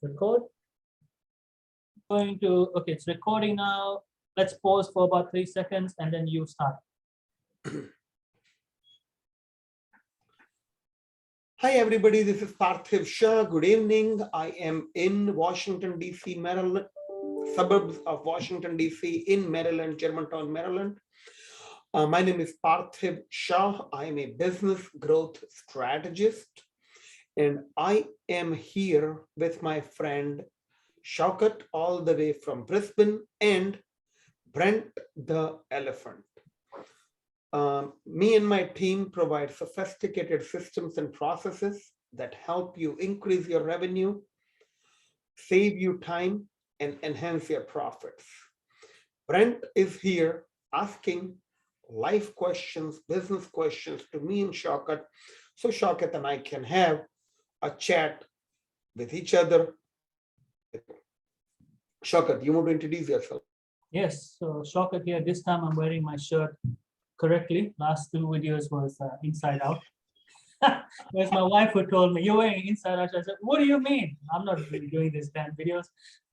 Record. Okay, it's recording now. Let's pause for about 3 seconds and then you start. Hi, everybody. This is Parthiv Shah. Good evening. I am in Washington, D.C., Maryland, suburbs of Washington, D.C., in Maryland, Germantown, Maryland. My name is Parthiv Shah. I am a business growth strategist, and I am here with my friend Shaukat, all the way from Brisbane, and Brent the Elephant. Me and my team provide sophisticated systems and processes that help you increase your revenue, save you time, and enhance your profits. Brent is here asking life questions, business questions to me and Shaukat, so Shaukat and I can have a chat with each other. Shaukat, you want to introduce yourself? Yes, so Shaukat here. This time I'm wearing my shirt correctly. Last 2 videos was inside out. There's my wife who told me, you're wearing inside out. I said, what do you mean? I'm not really doing these damn videos.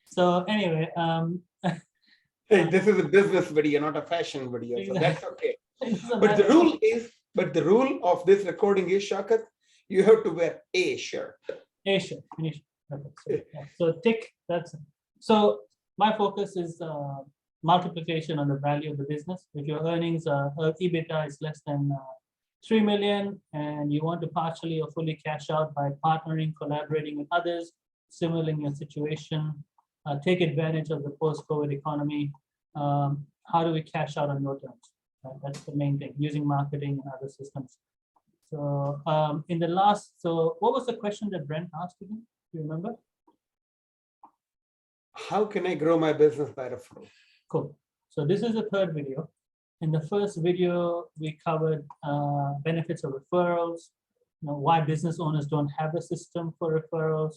So anyway, Hey, this is a business video, not a fashion video, so that's okay. But the rule of this recording is, Shaukat, you have to wear a shirt. A shirt, finish. Okay, so tick, that's it. So my focus is multiplication on the value of the business. If your earnings EBITDA is less than 3 million and you want to partially or fully cash out by partnering, collaborating with others, similar in your situation, take advantage of the post-COVID economy. How do we cash out on your terms? That's the main thing, using marketing and other systems. So what was the question that Brent asked again? Do you remember? How can I grow my business by referral? Cool. So this is the third video. In the first video, we covered benefits of referrals, why business owners don't have a system for referrals,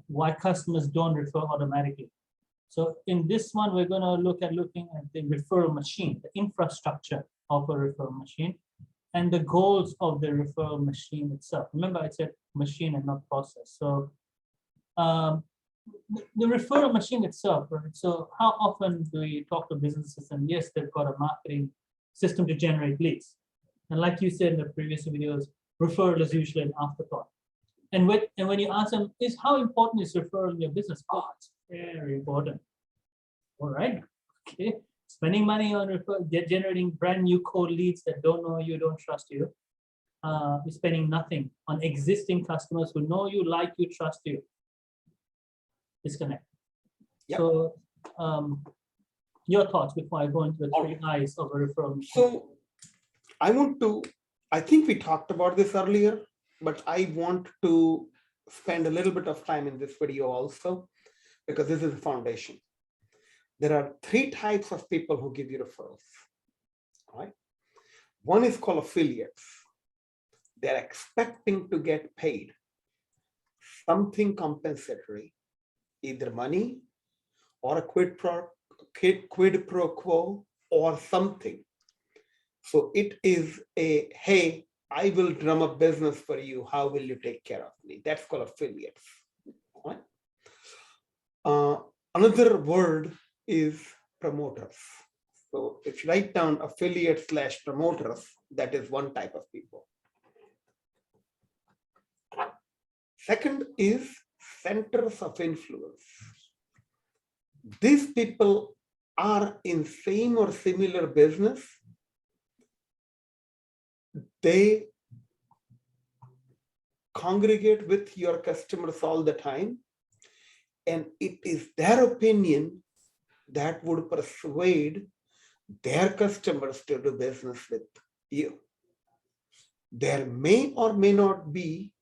why customers don't refer automatically. So in this one, we're going to looking at the referral machine, the infrastructure of a referral machine, and the goals of the referral machine itself. Remember, I said machine and not process. So the referral machine itself, right? So how often do we talk to businesses? And yes, they've got a marketing system to generate leads. And like you said in the previous videos, referral is usually an afterthought. And when you ask them, how important is referral in your business? Oh, it's very important. All right. Okay. Spending money on generating brand new cold leads that don't know you, don't trust you. You're spending nothing on existing customers who know you, like you, trust you. Disconnect. Yep. So your thoughts before I go into the three eyes of a referral machine. So I think we talked about this earlier, but I want to spend a little bit of time in this video also, because this is the foundation. There are 3 types of people who give you referrals, right? One is called affiliates. They're expecting to get paid something compensatory, either money or a quid pro quo or something. So it is a, hey, I will drum up business for you. How will you take care of me? That's called affiliates. Right? Another word is promoters. So if you write down affiliate/promoters, that is one type of people. Second is centers of influence. These people are in same or similar business. They congregate with your customers all the time, and it is their opinion that would persuade their customers to do business with you. There may or may not be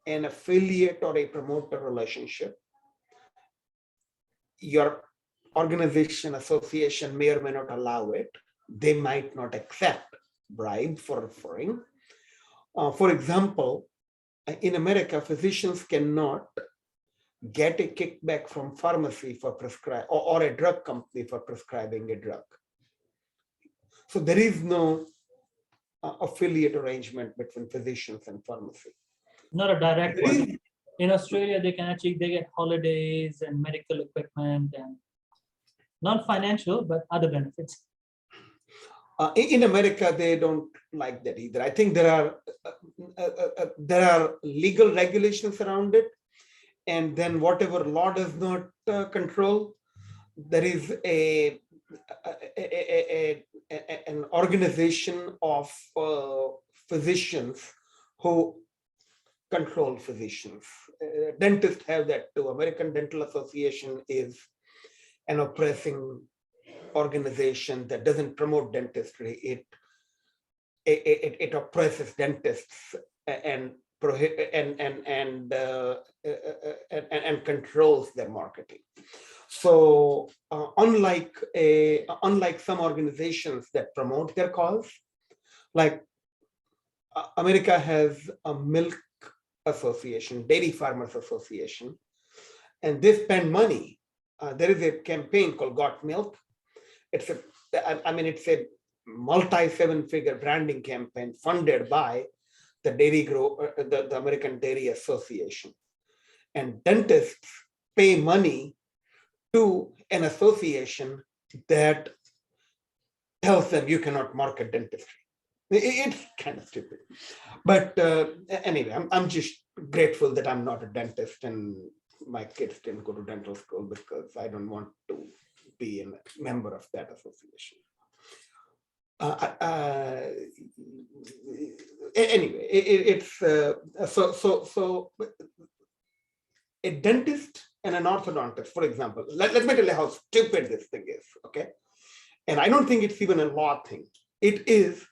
an affiliate or a promoter relationship. Your organization, association may or may not allow it. They might not accept bribe for referring. For example, in America, physicians cannot get a kickback from pharmacy for prescribe or a drug company for prescribing a drug. So there is no affiliate arrangement between physicians and pharmacy. Not a direct one. In Australia, they can actually, they get holidays and medical equipment and not financial, but other benefits. In America, they don't like that either. I think there are legal regulations around it, and then whatever law does not control, there is an organization of physicians who control physicians. Dentists have that too. American Dental Association is an oppressing organization that doesn't promote dentistry. It oppresses dentists and controls their marketing. So unlike some organizations that promote their cause, like America has a milk association, dairy farmers association, and they spend money. There is a campaign called Got Milk. It's a multi-seven-figure branding campaign funded by the the American Dairy Association. And dentists pay money to an association that tells them you cannot market dentistry. It's kind of stupid. But anyway, I'm just grateful that I'm not a dentist and my kids didn't go to dental school, because I don't want to be a member of that association. Anyway, it's so a dentist and an orthodontist, for example. Let me tell you how stupid this thing is, okay? And I don't think it's even a law thing. It is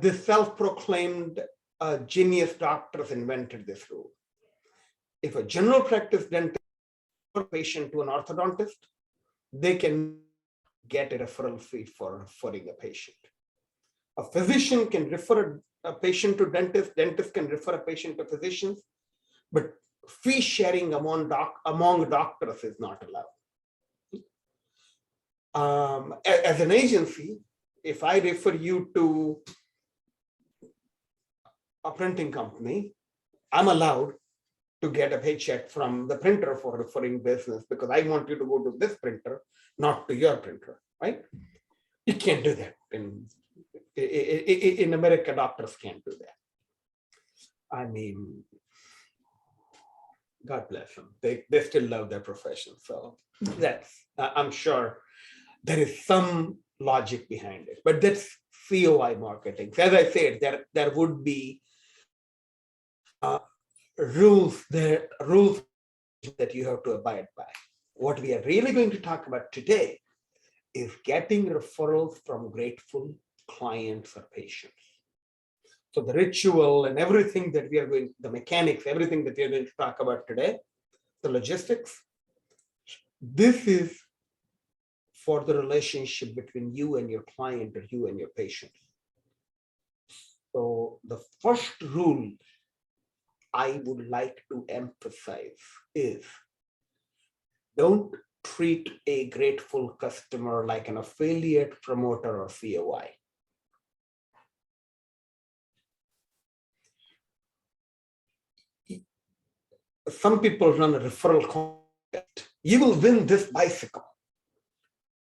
the self-proclaimed genius doctors invented this rule. If a general practice dentist refers a patient to an orthodontist, they can get a referral fee for referring a patient. A physician can refer a patient to dentist, dentist can refer a patient to physicians, but fee sharing among doctors is not allowed. As an agency, if I refer you to a printing company, I'm allowed to get a paycheck from the printer for referring business, because I want you to go to this printer, not to your printer, right? You can't do that. In America, doctors can't do that. I mean, God bless them. They still love their profession. So that's, I'm sure there is some logic behind it, but that's COI marketing. So as I said, there would be rules that you have to abide by. What we are really going to talk about today is getting referrals from grateful clients or patients. So the ritual and everything that we are going, the mechanics, everything that we are going to talk about today, the logistics, this is for the relationship between you and your client or you and your patient. So the first rule I would like to emphasize is, don't treat a grateful customer like an affiliate, promoter, or COI. Some people run a referral contest. You will win this bicycle.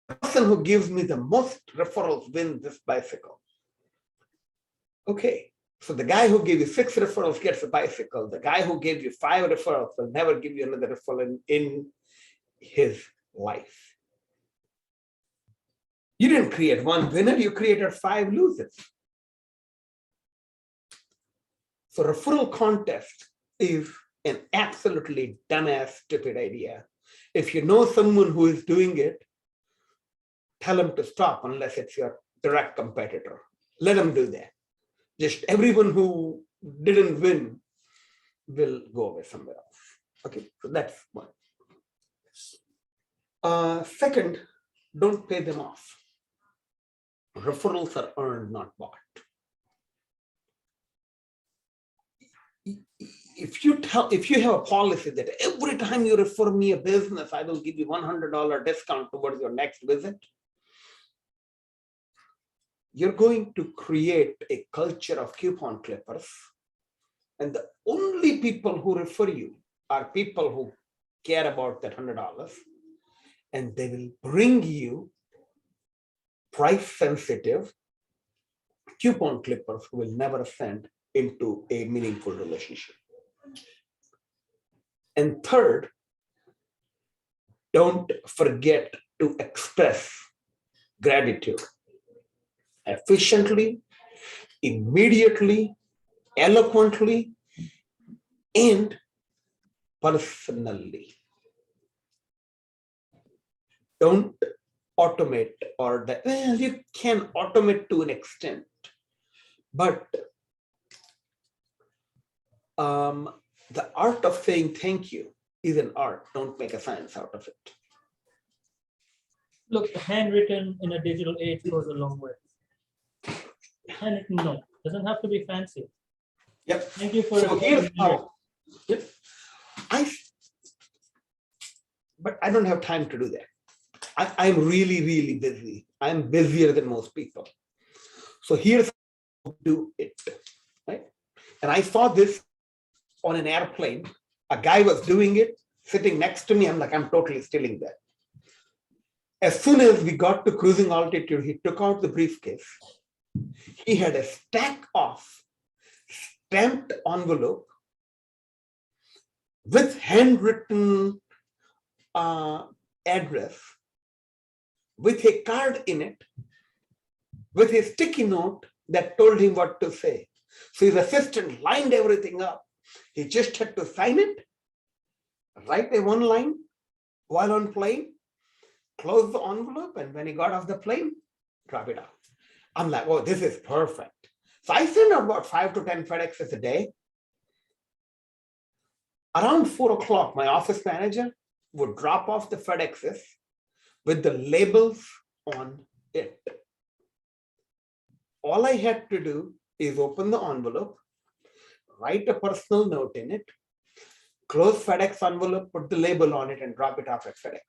The person who gives me the most referrals wins this bicycle. Okay, so the guy who gave you 6 referrals gets a bicycle. The guy who gave you 5 referrals will never give you another referral in his life. You didn't create 1 winner, you created 5 losers. So referral contest is an absolutely dumbass, stupid idea. If you know someone who is doing it, tell them to stop unless it's your direct competitor. Let them do that. Just everyone who didn't win will go away somewhere else. Okay, so that's one. Second, don't pay them off. Referrals are earned, not bought. If you have a policy that every time you refer me a business, I will give you $100 discount towards your next visit, you're going to create a culture of coupon clippers. And the only people who refer you are people who care about that $100, and they will bring you price sensitive coupon clippers who will never ascend into a meaningful relationship. And third, don't forget to express gratitude efficiently, immediately, eloquently, and personally. Don't automate, or that, well, you can automate to an extent, but the art of saying thank you is an art. Don't make a science out of it. Look, handwritten in a digital age goes a long way. Handwritten, no, doesn't have to be fancy. Yep. Thank you for So here's how. Yep. But I don't have time to do that. I'm really, really busy. I'm busier than most people. So here's how to do it, right? And I saw this on an airplane. A guy was doing it, sitting next to me. I'm like, I'm totally stealing that. As soon as we got to cruising altitude, he took out the briefcase. He had a stack of stamped envelope with handwritten address, with a card in it, with a sticky note that told him what to say. So his assistant lined everything up. He just had to sign it, write a one line while on plane, close the envelope, and when he got off the plane, drop it off. I'm like, oh, this is perfect. So I send out about 5 to 10 FedExes a day. Around 4 o'clock, my office manager would drop off the FedExes with the labels on it. All I had to do is open the envelope, write a personal note in it, close FedEx envelope, put the label on it, and drop it off at FedEx.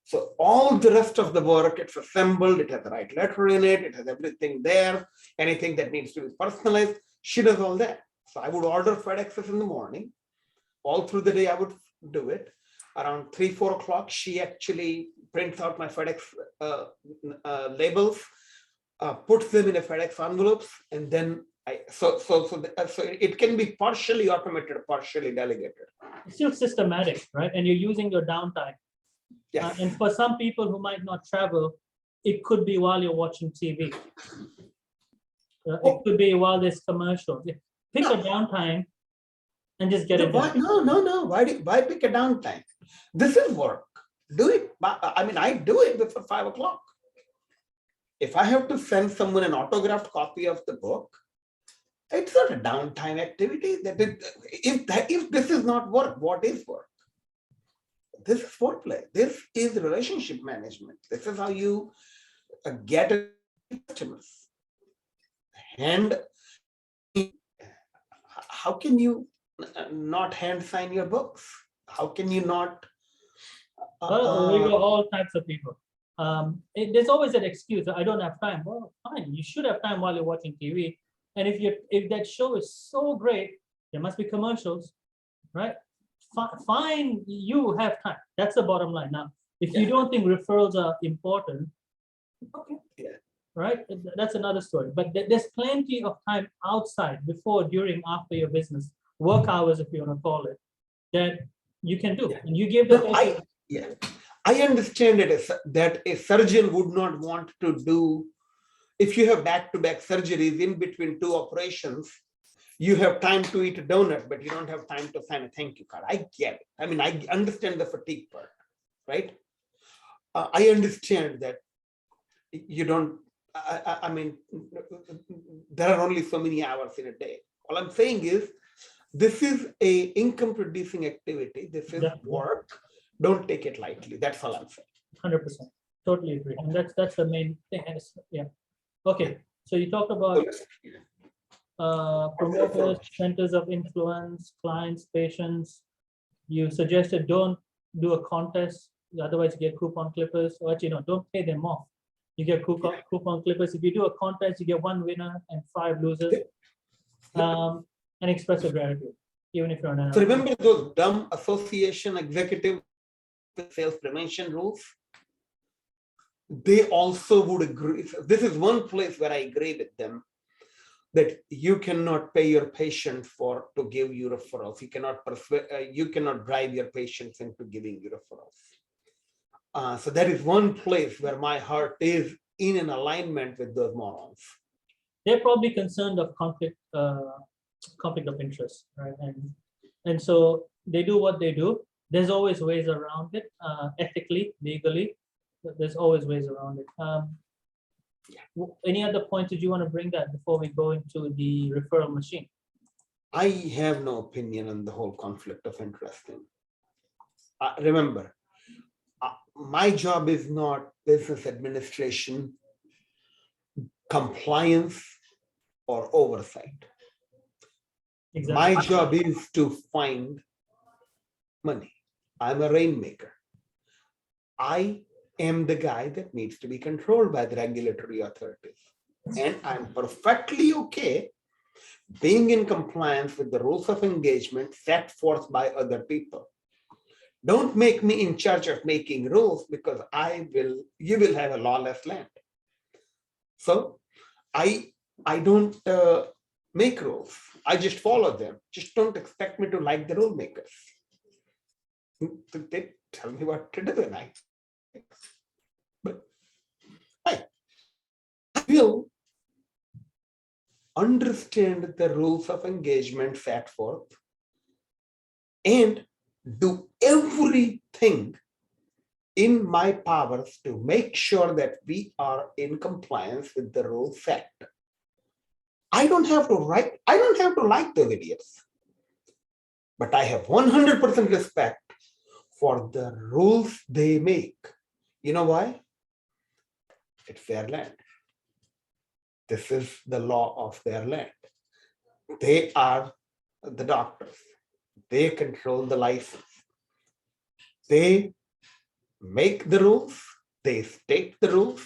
So all the rest of the work, it's assembled, it has the right letter in it, it has everything there, anything that needs to be personalized, she does all that. So I would order FedExes in the morning. All through the day, I would do it. Around 3, 4 o'clock, she actually prints out my FedEx labels, puts them in a FedEx envelopes, and then so it can be partially automated, partially delegated. It's still systematic, right? And you're using your downtime. Yes. And for some people who might not travel, it could be while you're watching TV. It could be while there's commercials. Pick a downtime and just get it done. No. Why pick a downtime? This is work. Do it. I mean, I do it before 5 o'clock. If I have to send someone an autographed copy of the book, it's not a downtime activity. If this is not work, what is work? This is foreplay. This is relationship management. This is how you get customers. And how can you not hand sign your books? How can you not? Well, we got all types of people. There's always an excuse. I don't have time. Well, fine. You should have time while you're watching TV. And if that show is so great, there must be commercials, right? Fine, you have time. That's the bottom line. Now, if you don't think referrals are important, okay, right? That's another story. But there's plenty of time outside, before, during, after your business, work hours, if you want to call it, that you can do. And you give the I understand that a surgeon would not want to do, if you have back-to-back surgeries in between 2 operations, you have time to eat a donut, but you don't have time to sign a thank you card. I get it. I mean, I understand the fatigue part, right? I understand that you don't, I mean, there are only so many hours in a day. All I'm saying is, this is a income producing activity. This is work. Don't take it lightly. That's all I'm saying. 100%. Totally agree. And that's the main thing. Yeah. Okay. So you talked about promoters, centers of influence, clients, patients. You suggested don't do a contest, otherwise you get coupon clippers. Or actually, no, don't pay them off. You get coupon clippers. If you do a contest, you get 1 winner and 5 losers. And express your gratitude. even if you're on an. So remember those dumb association executive sales prevention rules? They also would agree. This is one place where I agree with them, that you cannot pay your patients to give you referrals. You cannot you cannot bribe your patients into giving you referrals. So that is one place where my heart is in an alignment with those morons. They're probably concerned of conflict of interest, right? And so they do what they do. There's always ways around it, ethically, legally. There's always ways around it. Any other points did you want to bring that before we go into the referral machine? I have no opinion on the whole conflict of interest thing. Remember, my job is not business administration, compliance, or oversight. Exactly. My job is to find money. I'm a rainmaker. I am the guy that needs to be controlled by the regulatory authorities. And I'm perfectly okay being in compliance with the rules of engagement set forth by other people. Don't make me in charge of making rules, because you will have a lawless land. So I don't make rules. I just follow them. Just don't expect me to like the rule makers. They tell me what to do, and but I will understand the rules of engagement set forth and do everything in my powers to make sure that we are in compliance with the rules set. I don't have to like the idiots, but I have 100% respect for the rules they make. You know why? It's their land. This is the law of their land. They are the doctors. They control the license. They make the rules. They state the rules.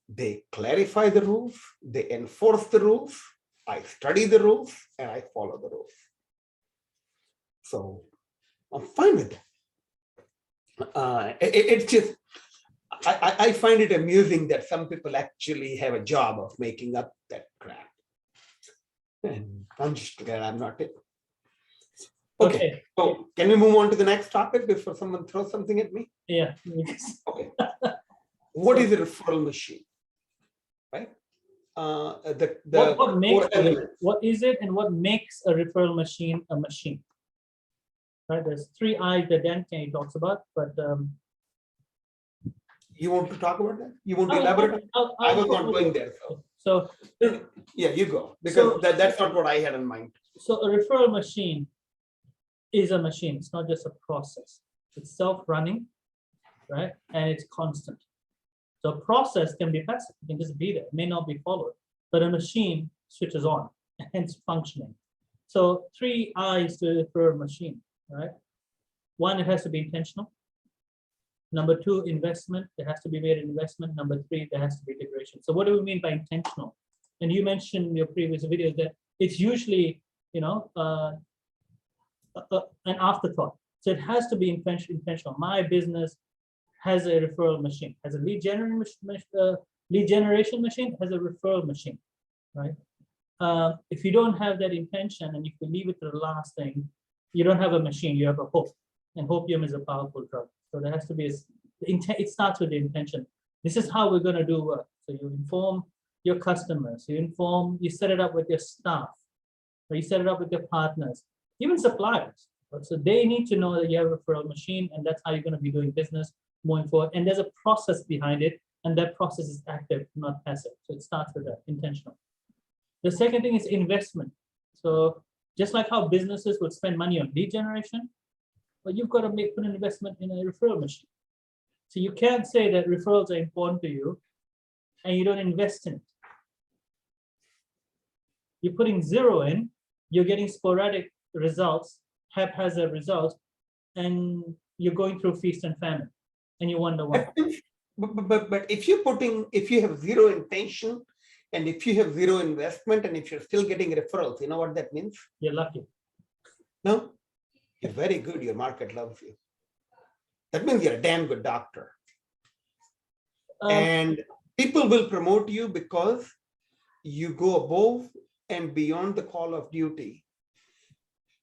They clarify the rules. They enforce the rules. I study the rules and I follow the rules. So I'm fine with it. It's just, I find it amusing that some people actually have a job of making up that crap. And I'm just glad I'm not it. Okay, so can we move on to the next topic before someone throws something at me? Yeah. Okay. What is a referral machine? Right? What is it, and what makes a referral machine a machine? Right, there's 3 I's that Dan Kennedy talks about, but you want to talk about that? You want to elaborate? I was not going there. So yeah, you go, because that's not what I had in mind. So a referral machine is a machine. It's not just a process. It's self-running, right? And it's constant. So a process can be passive. It can just be there. It may not be followed. But a machine switches on and it's functioning. So 3 I's to a referral machine, right? 1, it has to be intentional. Number 2, investment. There has to be made an investment. Number 3, there has to be integration. So what do we mean by intentional? And you mentioned in your previous videos that it's usually, an afterthought. So it has to be intentional. My business has a referral machine, has a lead generation machine, has a referral machine, right? If you don't have that intention and if you leave it to the last thing, you don't have a machine, you have a hope. And hopium is a powerful drug. So there has to be it starts with the intention. This is how we're going to do work. So you inform your customers, you set it up with your staff, or you set it up with your partners, even suppliers. So they need to know that you have a referral machine, and that's how you're going to be doing business moving forward. And there's a process behind it, and that process is active, not passive. So it starts with that, intentional. The second thing is investment. So just like how businesses would spend money on lead generation, but you've got to put an investment in a referral machine. So you can't say that referrals are important to you and you don't invest in it. You're putting 0 in, you're getting sporadic results, haphazard results, and you're going through feast and famine, and you wonder why. But if you have 0 intention, and if you have 0 investment, and if you're still getting referrals, you know what that means? You're lucky. No, you're very good. Your market loves you. That means you're a damn good doctor. And people will promote you because you go above and beyond the call of duty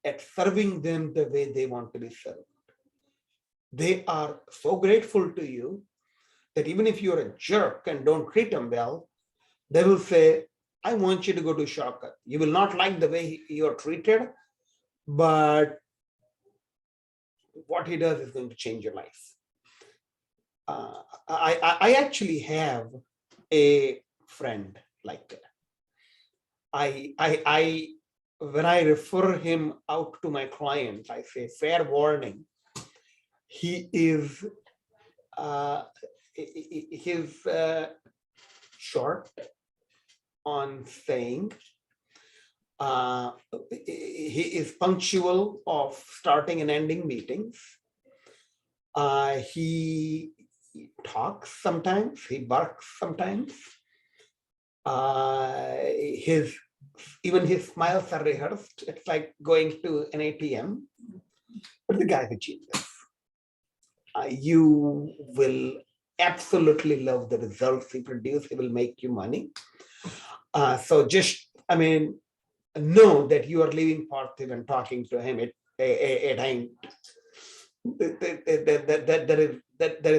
at serving them the way they want to be served. They are so grateful to you that even if you're a jerk and don't treat them well, they will say, I want you to go to Shaukat. You will not like the way you're treated, but what he does is going to change your life. I actually have a friend like that. When I refer him out to my clients, I say, fair warning, he is short on saying, he is punctual of starting and ending meetings. He talks sometimes, he barks sometimes. Even his smiles are rehearsed. It's like going to an ATM. But the guy's a genius. You will absolutely love the results he produces. He will make you money. So just, know that you are leaving Parthiv and talking to him at time. There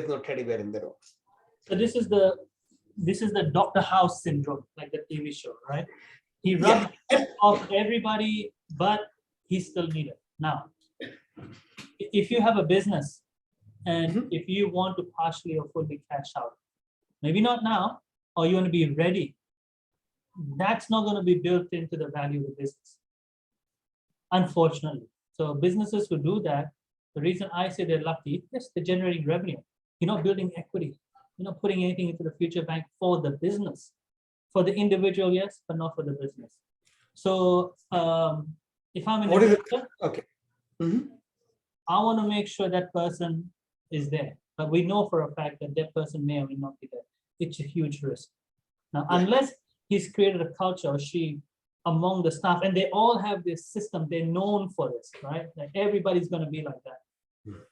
is no teddy bear in the room. So this is the Dr. House syndrome, like the TV show, right? He rubbed off everybody, but he's still needed. Now, if you have a business and if you want to partially or fully cash out, maybe not now, or you want to be ready, that's not going to be built into the value of the business, unfortunately. So businesses who do that, the reason I say they're lucky, yes, they're generating revenue. You're not building equity. You're not putting anything into the future bank for the business. For the individual, yes, but not for the business. So if I'm an investor, okay, I want to make sure that person is there. But we know for a fact that that person may or may not be there. It's a huge risk. Now, unless he's created a culture or she among the staff, and they all have this system, they're known for this, right? Like everybody's going to be like that.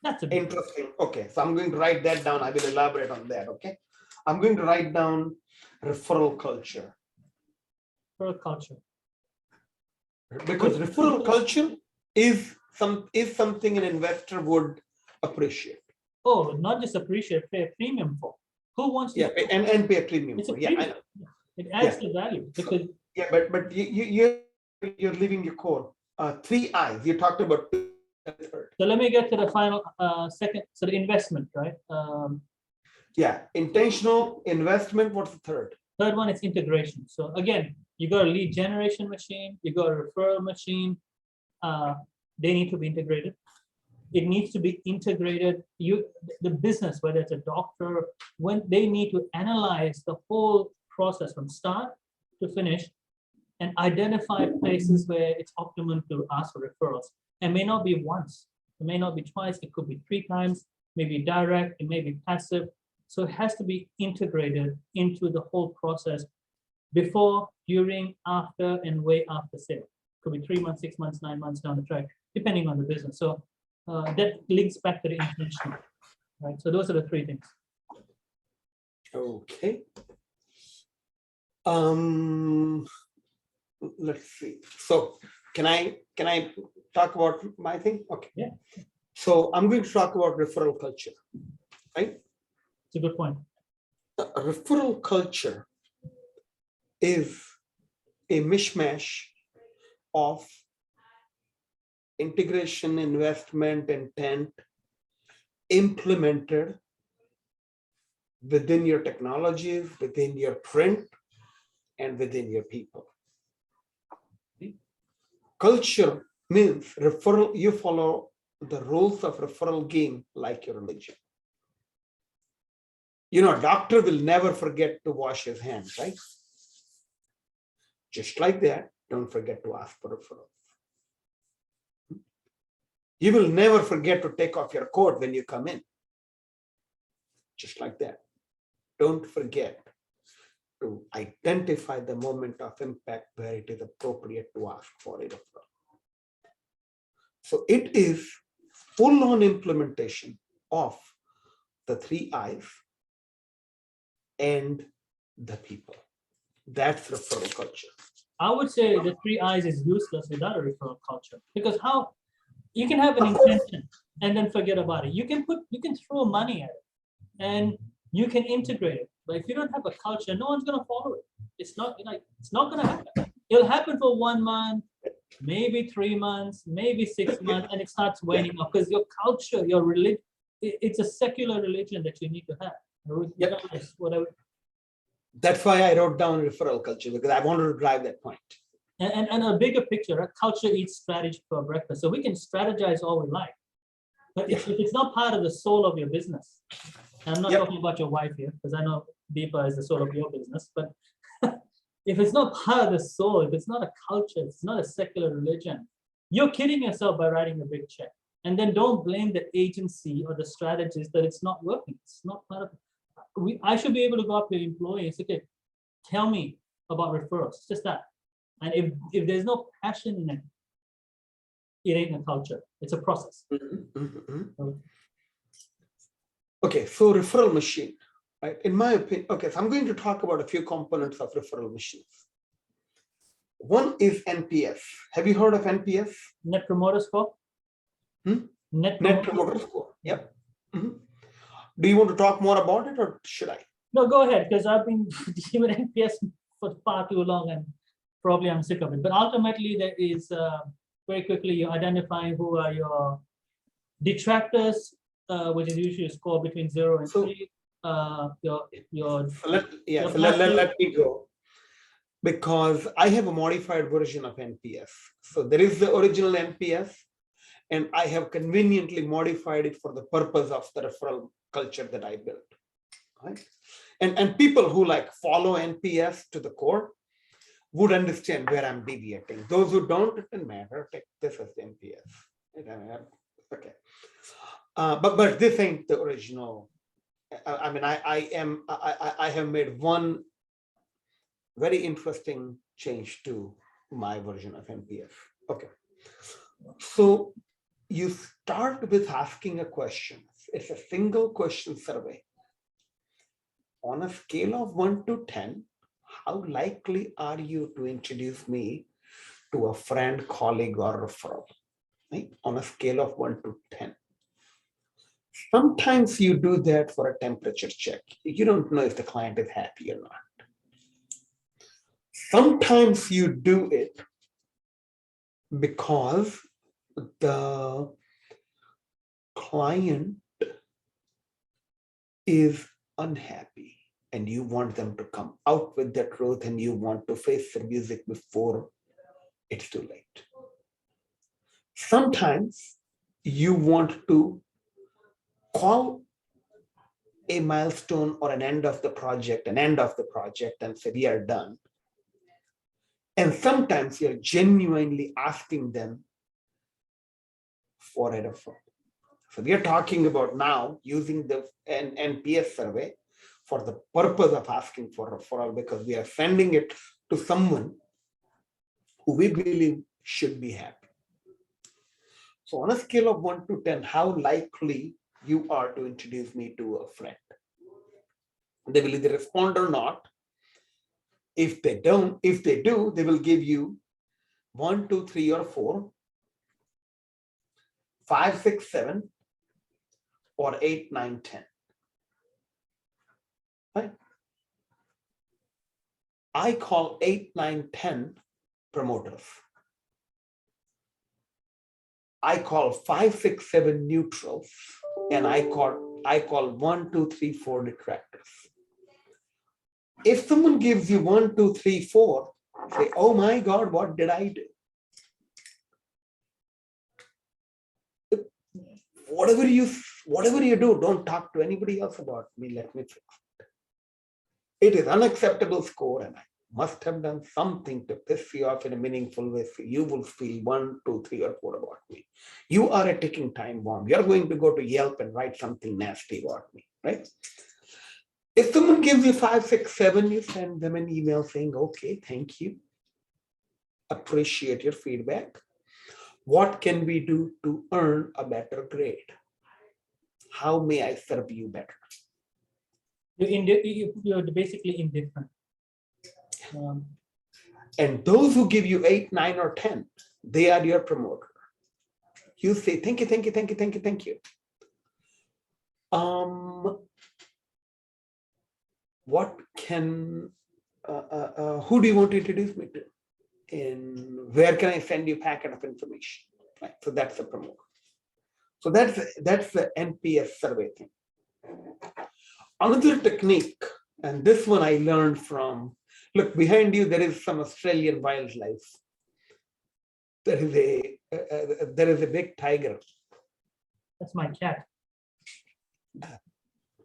That's interesting. Okay, so I'm going to write that down. I will elaborate on that. Okay, I'm going to write down referral culture. Referral culture. Because referral culture is something an investor would appreciate. Oh, not just appreciate, pay a premium for. Who wants to? And pay a premium it's for. A premium. I know. It adds the value because. But you're leaving your core. 3 I's. You talked about third. So let me get to the final second. So the investment, right? Intentional investment. What's the third? Third one is integration. So again, you got a lead generation machine, you got a referral machine. They need to be integrated. It needs to be integrated. The business, whether it's a doctor, when they need to analyze the whole process from start to finish and identify places where it's optimum to ask for referrals. And may not be once, it may not be twice, it could be 3 times, maybe direct, it may be passive. So it has to be integrated into the whole process before, during, after, and way after sale. Could be 3 months, 6 months, 9 months down the track, depending on the business. So that links back to the intention, right? So those are the 3 things. Okay. Let's see. So can I talk about my thing? Okay. Yeah. So I'm going to talk about referral culture, right? It's a good point. Referral culture is a mishmash of integration, investment, intent implemented within your technologies, within your print, and within your people. Culture means referral. You follow the rules of referral game like your religion. A doctor will never forget to wash his hands, right? Just like that, don't forget to ask for referrals. You will never forget to take off your coat when you come in. Just like that. Don't forget to identify the moment of impact where it is appropriate to ask for a referral. So it is full-on implementation of the 3 I's and the people. That's referral culture. I would say the 3 I's is useless without a referral culture, because how you can have an intention and then forget about it. You can throw money at it and you can integrate it. But if you don't have a culture, no one's gonna follow it. It's not gonna happen. It'll happen for 1 month, maybe 3 months, maybe 6 months, and it starts waning off because your culture, your religion, it's a secular religion that you need to have. Whatever. That's why I wrote down referral culture, because I wanted to drive that point. And a bigger picture, right? Culture eats strategy for breakfast. So we can strategize all we like. But if it's not part of the soul of your business, and I'm not talking about your wife here, because I know Deepa is the soul of your business, but if it's not part of the soul, if it's not a culture, it's not a secular religion, you're kidding yourself by writing a big check. And then don't blame the agency or the strategist that it's not working. It's not part of it. I should be able to go up to the employee and say, okay, tell me about referrals, just that. And if there's no passion in it, it ain't a culture. It's a process. Okay, so referral machine, right? In my opinion, okay, so I'm going to talk about a few components of referral machines. One is NPS. Have you heard of NPS? Net Promoter Score? Net Promoter Score. Yep. Do you want to talk more about it, or should I? No, go ahead, because I've been dealing with NPS for far too long and probably I'm sick of it. But ultimately, there is very quickly you're identifying who are your detractors, which is usually a score between 0 and 3. Let me go, because I have a modified version of NPS. So there is the original NPS, and I have conveniently modified it for the purpose of the referral culture that I built. Right? And people who like follow NPS to the core would understand where I'm deviating. Those who don't, it doesn't matter. Take this as the NPS. Okay. But this ain't the original. I mean, I have made one very interesting change to my version of NPS. Okay. So you start with asking a question. It's a single question survey. On a scale of 1 to 10, how likely are you to introduce me to a friend, colleague, or referral? Right? On a scale of 1 to 10. Sometimes you do that for a temperature check. You don't know if the client is happy or not. Sometimes you do it because the client is unhappy and you want them to come out with the truth and you want to face the music before it's too late. Sometimes you want to call a milestone or an end of the project, and say, we are done. And sometimes you're genuinely asking them for a referral. So we are talking about now using the NPS survey for the purpose of asking for referral, because we are sending it to someone who we believe should be happy. So on a scale of 1 to 10, how likely you are to introduce me to a friend? They will either respond or not. If they do, they will give you 1, 2, 3, or 4, 5, 6, 7, or 8, 9, 10. Right? I call 8, 9, 10 promoters. I call 5, 6, 7 neutrals, and I call 1, 2, 3, 4 detractors. If someone gives you 1, 2, 3, 4, say, oh my God, what did I do? Whatever you do, don't talk to anybody else about me. Let me fix it. It is unacceptable score, and I must have done something to piss you off in a meaningful way, so you will feel 1, 2, 3, or 4 about me. You are a ticking time bomb. You're going to go to Yelp and write something nasty about me, right? If someone gives you 5, 6, 7, you send them an email saying, okay, thank you. Appreciate your feedback. What can we do to earn a better grade? How may I serve you better? You're basically indifferent. And those who give you 8, 9, or 10, they are your promoter. You say, thank you, thank you, thank you, thank you, thank you. What can, who do you want to introduce me to? And where can I send you a packet of information? Right. So that's a promoter. So that's the NPS survey thing. Another technique, and this one I learned from, look, behind you, there is some Australian wildlife. There is a big tiger. That's my cat.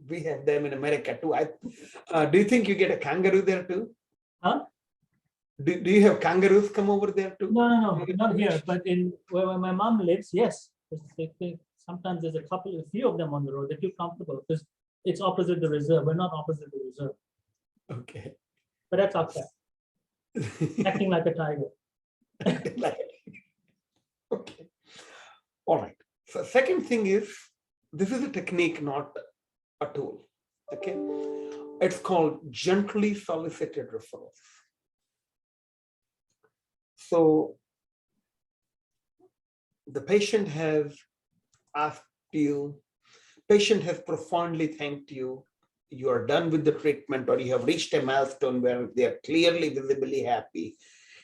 We have them in America too. Do you think you get a kangaroo there too? Huh? Do you have kangaroos come over there too? No, not here. But in where my mom lives, yes. Sometimes there's a few of them on the road. They feel comfortable because it's opposite the reserve. We're not opposite the reserve. Okay. But that's our cat. Acting like a tiger. Okay. All right. So second thing is, this is a technique, not a tool. Okay. It's called gently solicited referrals. So the patient has asked you, patient has profoundly thanked you, you are done with the treatment, or you have reached a milestone where they are clearly visibly happy.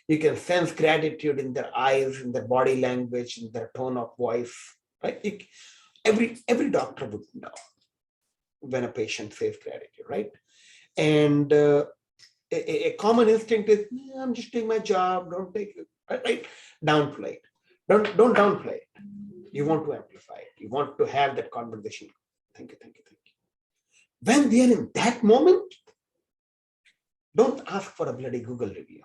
You can sense gratitude in their eyes, in their body language, in their tone of voice, right? Every doctor would know when a patient says gratitude, right? And a common instinct is, I'm just doing my job, don't take it, right? Downplay it. Don't downplay it. You want to amplify it. You want to have that conversation. Thank you, thank you, thank you. When they are in that moment, don't ask for a bloody Google review.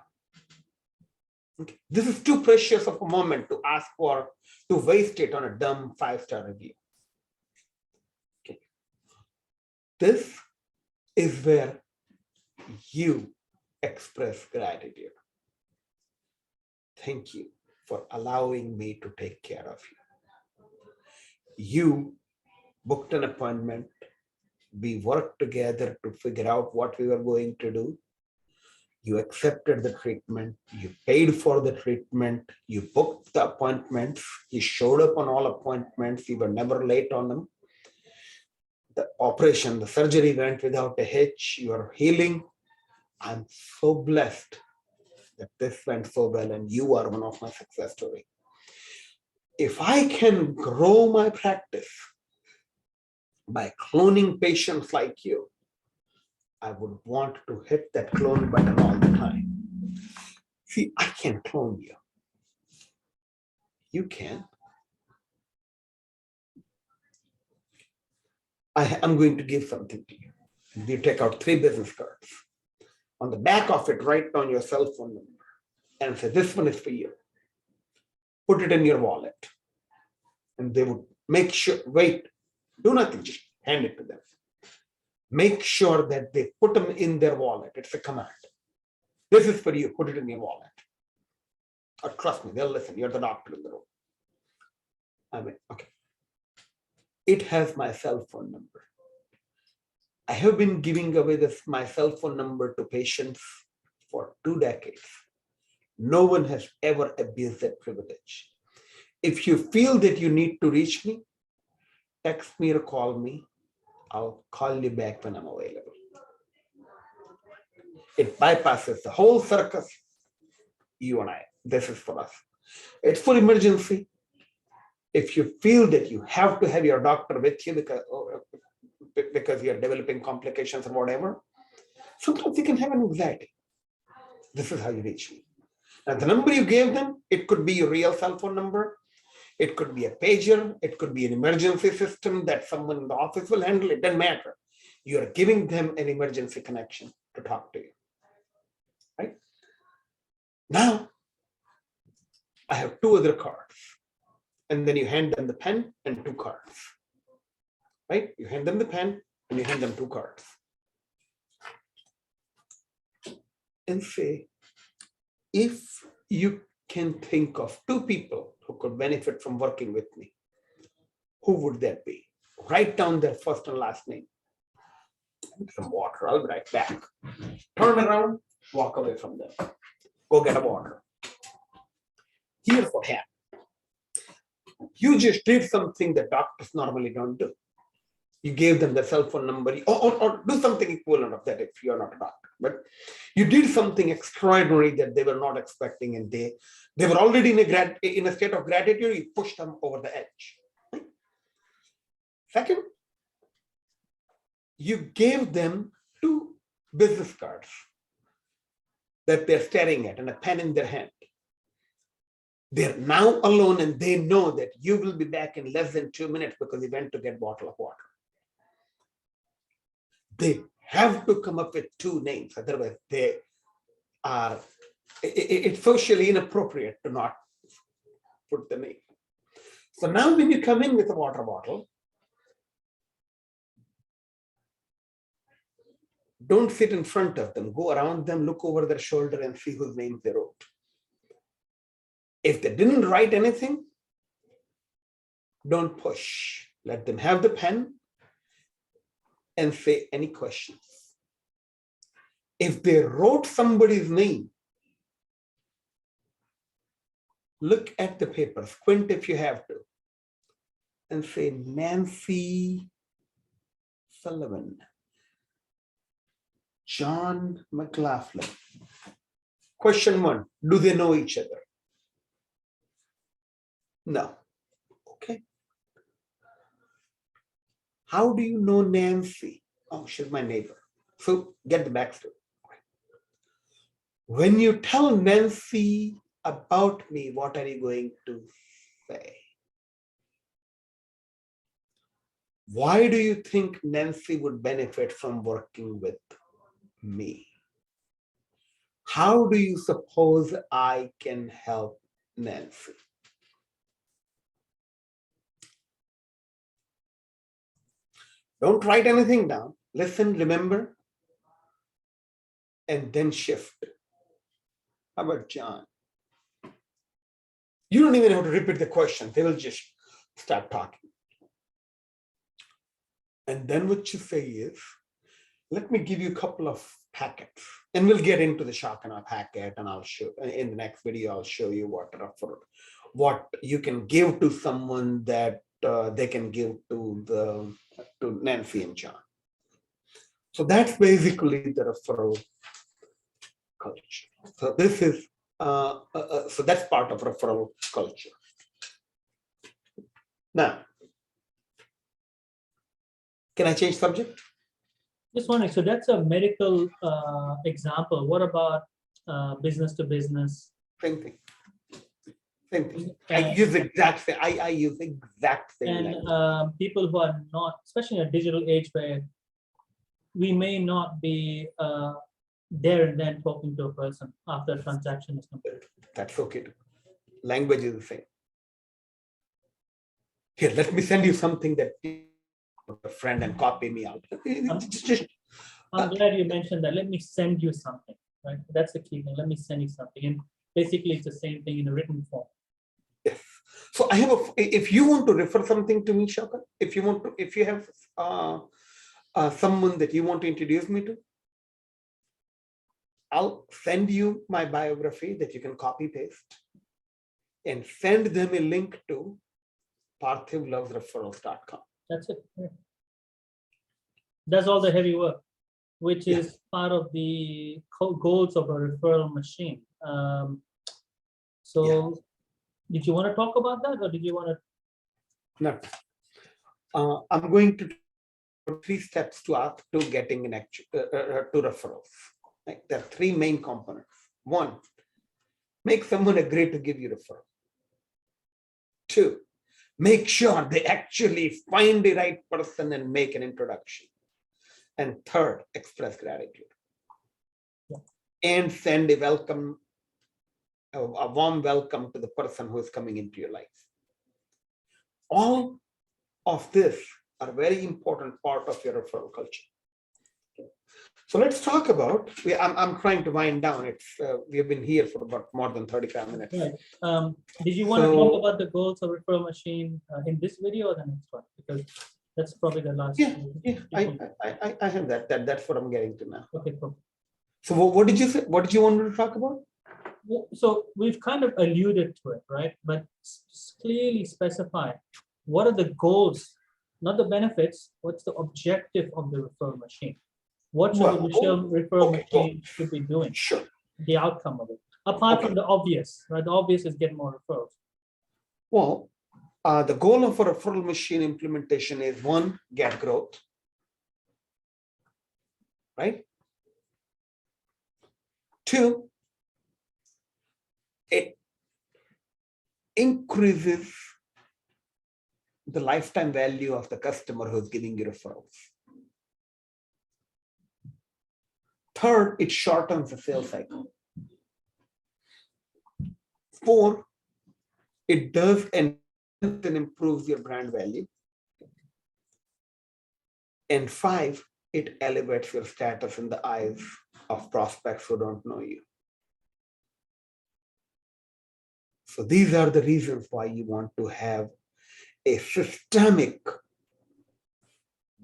Okay. This is too precious of a moment to ask for, to waste it on a dumb 5-star review. Okay. This is where you express gratitude. Thank you for allowing me to take care of you. You booked an appointment. We worked together to figure out what we were going to do. You accepted the treatment. You paid for the treatment. You booked the appointments. You showed up on all appointments. You were never late on them. The operation, the surgery went without a hitch. You are healing. I'm so blessed that this went so well, and you are one of my success stories. If I can grow my practice by cloning patients like you, I would want to hit that clone button all the time. See, I can clone you. You can. I'm going to give something to you. You take out 3 business cards. On the back of it, write down your cell phone number and say, this one is for you. Put it in your wallet. And they would make sure, wait, do nothing, just hand it to them. Make sure that they put them in their wallet. It's a command. This is for you, put it in your wallet. Or trust me, they'll listen. You're the doctor in the room. I mean, okay. It has my cell phone number. I have been giving away my cell phone number to patients for 2 decades. No one has ever abused that privilege. If you feel that you need to reach me, text me or call me. I'll call you back when I'm available. It bypasses the whole circus. You and I, this is for us. It's for emergency. If you feel that you have to have your doctor with you because you're developing complications or whatever, sometimes you can have an anxiety. This is how you reach me. Now, the number you gave them, it could be your real cell phone number. It could be a pager. It could be an emergency system that someone in the office will handle. It doesn't matter. You are giving them an emergency connection to talk to you. Right? Now, I have 2 other cards. And then you hand them the pen and 2 cards. Right? You hand them the pen and you hand them 2 cards. And say, if you can think of 2 people who could benefit from working with me, who would that be? Write down their first and last name. Some water, I'll be right back. Turn around, walk away from them. Go get a water. Here's what happened. You just did something that doctors normally don't do. You gave them the cell phone number, or do something equivalent of that if you're not a doctor. But you did something extraordinary that they were not expecting, and they were already in a state of gratitude. You pushed them over the edge. Right? Second, you gave them 2 business cards that they're staring at and a pen in their hand. They're now alone and they know that you will be back in less than 2 minutes because you went to get a bottle of water. They have to come up with 2 names, otherwise they are, it's socially inappropriate to not put the name. So now when you come in with a water bottle, don't sit in front of them, go around them, look over their shoulder and see whose names they wrote. If they didn't write anything, don't push. Let them have the pen and say any questions. If they wrote somebody's name, look at the paper, squint if you have to, and say Nancy Sullivan, John McLaughlin. Question 1, do they know each other? No. Okay. How do you know Nancy? Oh, she's my neighbor. So get the backstory. When you tell Nancy about me, what are you going to say? Why do you think Nancy would benefit from working with me? How do you suppose I can help Nancy? Don't write anything down. Listen, remember, and then shift. How about John? You don't even have to repeat the question. They will just start talking. And then what you say is, let me give you a couple of packets. And we'll get into the Shaukat packet, and I'll show, in the next video, I'll show you what you can give to someone that they can give to Nancy and John. So that's basically the referral culture. So this is so that's part of referral culture. Now, can I change subject? Just wondering, so that's a medical example. What about business to business? Same thing. Same thing. I use exact same. I use exact same. And people who are not, especially in a digital age where we may not be there and then talking to a person after a transaction is completed. That's okay too. Language is the same. Here, let me send you something that a friend and copy me out. I'm glad you mentioned that. Let me send you something, right? That's the key thing. Let me send you something. And basically it's the same thing in a written form. Yes. So I have if you want to refer something to me, Shaukat, if you have someone that you want to introduce me to, I'll send you my biography that you can copy paste and send them a link to ParthivLovesReferrals.com. That's it. Yeah. That's all the heavy work, which is part of the goals of a referral machine. Did you want to talk about that, or did you want to? No. I'm going to do 3 steps to getting an to referrals. Like there are 3 main components. 1, make someone agree to give you referral. 2, make sure they actually find the right person and make an introduction. And 3rd, express gratitude. Yeah. And send a warm welcome to the person who is coming into your life. All of this are very important part of your referral culture. So let's talk about, I'm trying to wind down. We have been here for about more than 35 minutes. Right. Did you want to So- talk about the goals of referral machine in this video or the next one? Because that's probably the last. Yeah, I have that. That's what I'm getting to now. Okay, cool. So what did you say? What did you want me to talk about? So we've kind of alluded to it, right? But clearly specify what are the goals, not the benefits. What's the objective of the referral machine? What should the referral machine should be doing? Sure. The outcome of it, apart from the obvious, right? The obvious is get more referrals. Well, the goal of a referral machine implementation is 1, get growth, right? 2, it increases the lifetime value of the customer who's giving you referrals. 3rd, it shortens the sales cycle. 4, it does and improves your brand value. And 5, it elevates your status in the eyes of prospects who don't know you. So these are the reasons why you want to have a systemic,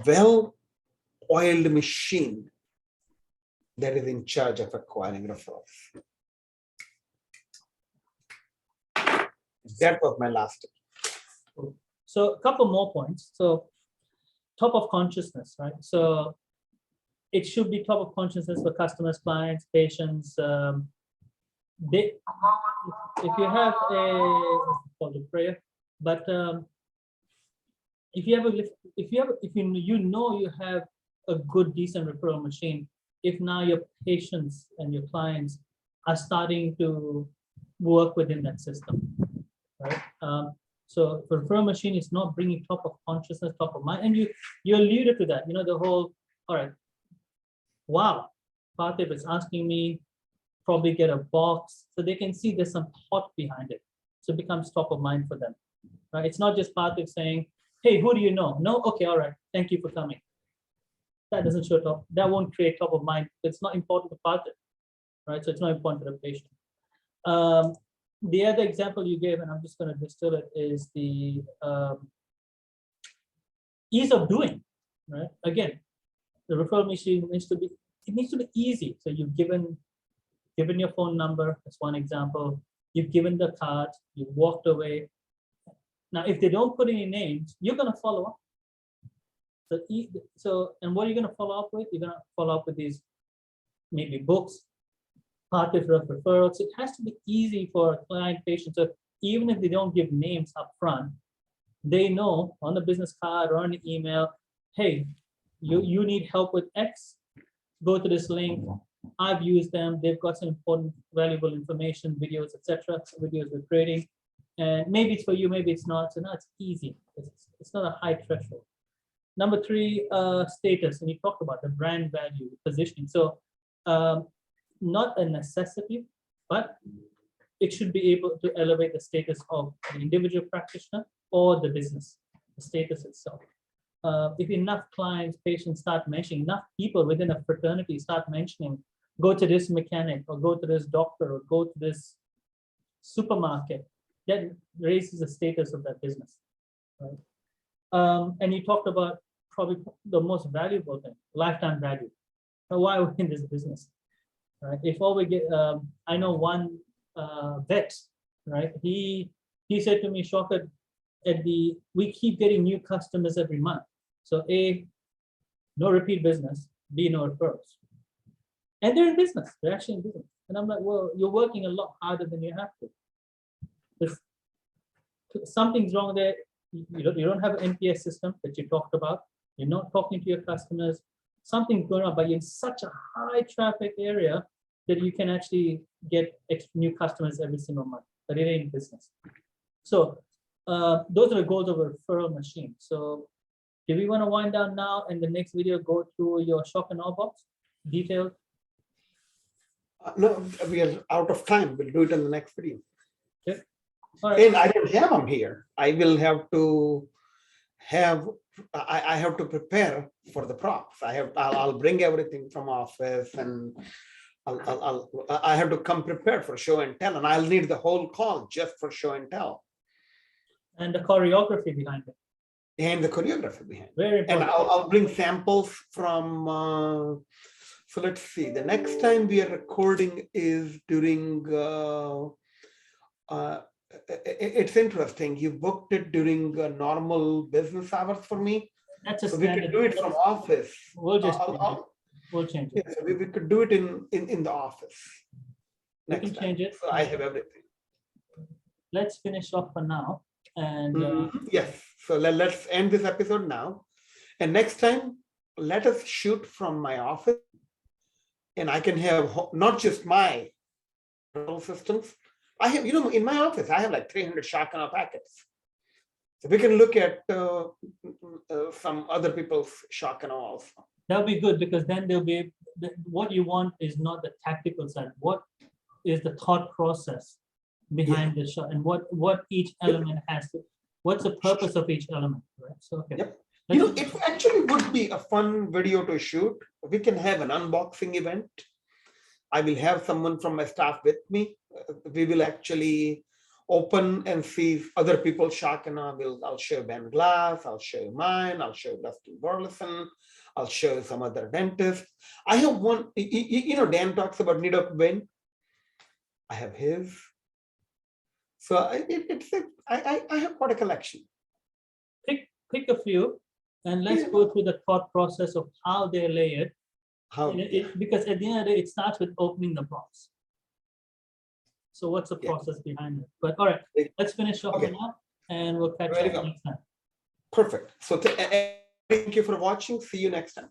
well-oiled machine that is in charge of acquiring referrals. That was my last tip. So a couple more points. So top of consciousness, right? So it should be top of consciousness for customers, clients, patients. If you have called a prayer, but if you know you have a good, decent referral machine, if now your patients and your clients are starting to work within that system, right? So the referral machine is not bringing top of consciousness, top of mind, and you alluded to that. You know, the whole, all right, wow, Parthiv is asking me, probably get a box, so they can see there's some thought behind it. So it becomes top of mind for them, right? It's not just Parthiv saying, hey, who do you know? No, okay, all right, thank you for coming. That doesn't show top, that won't create top of mind. It's not important to Parthiv, right? So it's not important to the patient. The other example you gave, and I'm just going to distill it, is the ease of doing, right? Again, the referral machine needs to be easy. So you've given your phone number, that's one example. You've given the card, you walked away. Now, if they don't put any names, you're going to follow up. And what are you going to follow up with? You're going to follow up with these maybe books, Parthiv referrals. It has to be easy for a client, patient. So even if they don't give names up front, they know on the business card or on the email, hey, you need help with X, go to this link. I've used them. They've got some important, valuable information, videos, etc. Videos we're creating, and maybe it's for you, maybe it's not. So now it's easy. It's not a high threshold. Number 3, status, and you talked about the brand value, positioning. So not a necessity, but it should be able to elevate the status of the individual practitioner or the business, the status itself. If enough clients, patients start mentioning, enough people within a fraternity start mentioning, go to this mechanic or go to this doctor or go to this supermarket, that raises the status of that business, right? And you talked about probably the most valuable thing, lifetime value. Now, why are we in this business? Right? If all we get, I know one vet, right? He said to me, Shaukat, we keep getting new customers every month. So A, no repeat business, B, no referrals. And they're in business, they're actually in business. And I'm like, well, you're working a lot harder than you have to. Something's wrong there. You don't have an NPS system that you talked about. You're not talking to your customers. Something's going on, but you're in such a high traffic area that you can actually get new customers every single month, but it ain't business. So those are the goals of a referral machine. So do we want to wind down now and the next video go through your shock and awe box detailed? No, we are out of time. We'll do it in the next video. Okay. All right. And I don't have them here. I will have to I have to prepare for the props. I'll bring everything from office, and I have to come prepared for show and tell, and I'll need the whole call just for show and tell, And the choreography behind it. and the choreography behind it. Very And important. I'll bring samples from. So let's see. The next time we are recording is during. It's interesting. You booked it during normal business hours for me. That's a So we could standard. do it from office. We'll just I'll- change it. I'll- We'll change it. Yeah, so we could do it in the office. We can Next time. change it. So I have everything. Let's finish off for now. And Yes, so let's end this episode now. And next time, let us shoot from my office. And I can have not just my systems. I have, in my office, I have like 300 Shaukat packets. So we can look at some other people's Shaukat also. that'll be good, because then they'll be, what you want is not the tactical side. What is the thought process behind the shot, and what each element has to, what's the purpose of each element, right? So, okay. Yep. Let's- It actually would be a fun video to shoot. We can have an unboxing event. I will have someone from my staff with me. We will actually open and see other people's Shaukat. I'll show Ben Glass, I'll show mine, I'll show Dustin Burleson, I'll show some other dentist. I have one, Dan talks about Nidok Ben. I have his. So I have quite a collection. pick a few, and let's go through the thought process of how they're layered. How And because at the end of the day, it starts with opening the box. So what's the Yeah. process behind it? But all right, let's finish off Okay. for now, and we'll catch Very up good. next time. perfect. So thank you for watching. See you next time.